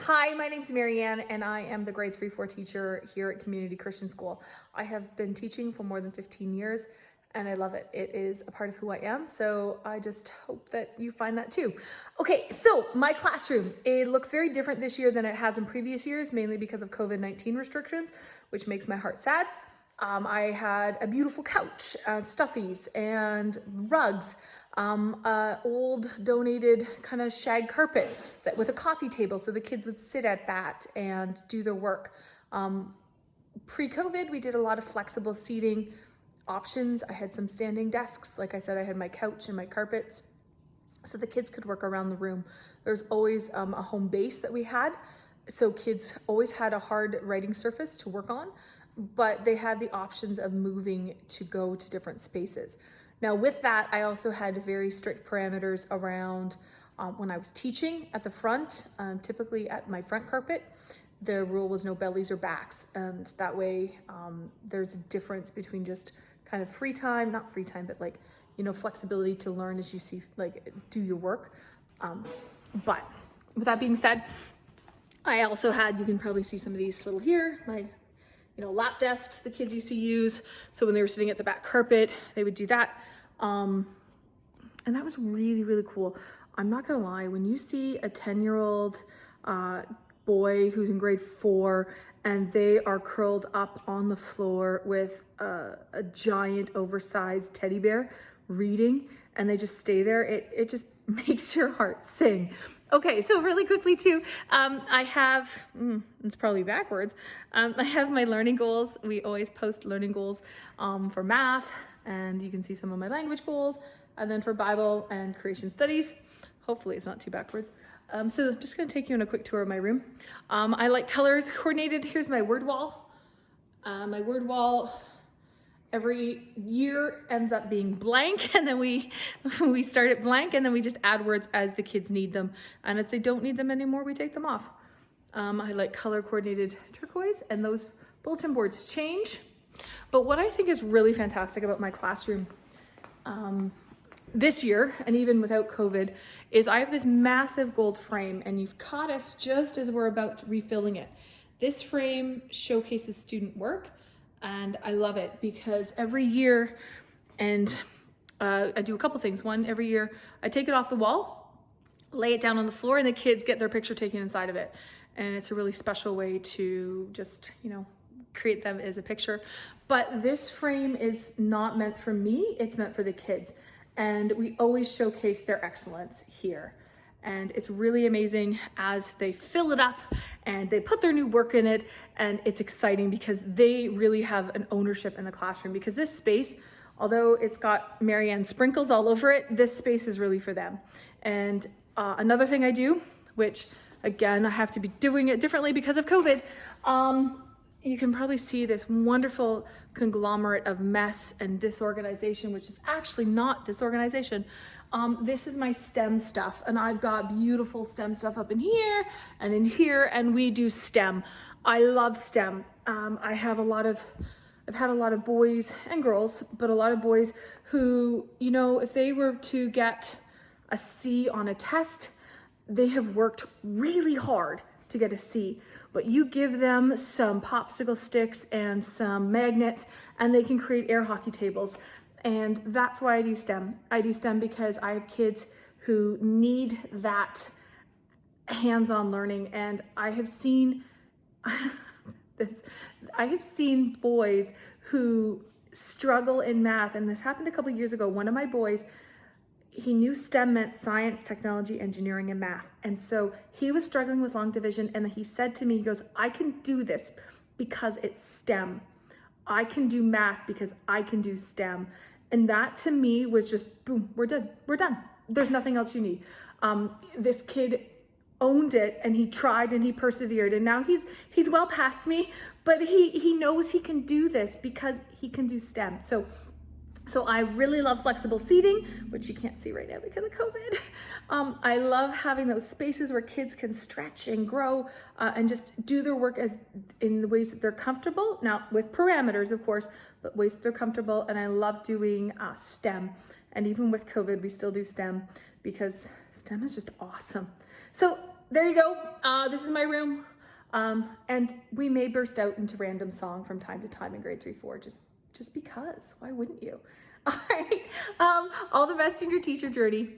Hi, my name's Marianne, and I am the grade 3-4 teacher here at Community Christian School. I have been teaching for more than 15 years, and I love it. It is a part of who I am, so I just hope that you find that too. Okay, so my classroom, it looks very different this year than it has in previous years, mainly because of COVID-19 restrictions, which makes my heart sad. I had a beautiful couch, stuffies, and rugs, old donated kind of shag carpet that with a coffee table so the kids would sit at that and do their work. Pre-COVID, we did a lot of flexible seating options. I had some standing desks. Like I said, I had my couch and my carpets so the kids could work around the room. There's always a home base that we had. So kids always had a hard writing surface to work on, but they had the options of moving to go to different spaces. Now with that, I also had very strict parameters around when I was teaching at the front, typically at my front carpet, the rule was no bellies or backs. And that way there's a difference between just kind of free time, not free time, but like, you know, flexibility to learn as you see, like do your work. But with that being said, I also had, you can probably see some of these little here, my lap desks the kids used to use. So when they were sitting at the back carpet, they would do that. And that was really, really cool. I'm not gonna lie, when you see a 10-year-old boy who's in grade 4 and they are curled up on the floor with a giant oversized teddy bear reading and they just stay there, it just makes your heart sing. Okay, so really quickly too, I have, it's probably backwards, I have my learning goals. We always post learning goals for math, and you can see some of my language goals, and then for Bible and creation studies. Hopefully it's not too backwards. So I'm just gonna take you on a quick tour of my room. I like colors coordinated. Here's my word wall. My word wall every year ends up being blank, and then we start it blank, and then we just add words as the kids need them. And if they don't need them anymore, we take them off. I like color coordinated turquoise, and those bulletin boards change. But what I think is really fantastic about my classroom this year, and even without COVID, is I have this massive gold frame, and you've caught us just as we're about refilling it. This frame showcases student work, and I love it because every year, and I do a couple things. One, every year I take it off the wall, lay it down on the floor, and the kids get their picture taken inside of it. And it's a really special way to just, create them as a picture. But this frame is not meant for me, it's meant for the kids. And we always showcase their excellence here. And it's really amazing as they fill it up and they put their new work in it. And it's exciting because they really have an ownership in the classroom, because this space, although it's got Marianne sprinkles all over it, this space is really for them. And another thing I do, which again, I have to be doing it differently because of COVID, you can probably see this wonderful conglomerate of mess and disorganization, which is actually not disorganization. This is my STEM stuff, and I've got beautiful STEM stuff up in here and in here, and we do STEM. I love STEM. I've had a lot of boys and girls, but a lot of boys who, if they were to get a C on a test, they have worked really hard to get a C, but you give them some popsicle sticks and some magnets and they can create air hockey tables. And that's why I do STEM. I do STEM because I have kids who need that hands-on learning. And I have seen boys who struggle in math. And this happened a couple years ago. One of my boys, he knew STEM meant science, technology, engineering, and math. And so he was struggling with long division, and he said to me, he goes, I can do this because it's STEM. I can do math because I can do STEM. And that to me was just, boom, we're done. We're done. There's nothing else you need. This kid owned it, and he tried and he persevered, and now he's well past me, but he knows he can do this because he can do STEM. So I really love flexible seating, which you can't see right now because of COVID. I love having those spaces where kids can stretch and grow and just do their work as in the ways that they're comfortable. Now with parameters, of course, but ways that they're comfortable. And I love doing STEM. And even with COVID, we still do STEM because STEM is just awesome. So there you go. This is my room. And we may burst out into random song from time to time in grade 3-4, just because. Why wouldn't you? All right. All the best in your teacher journey.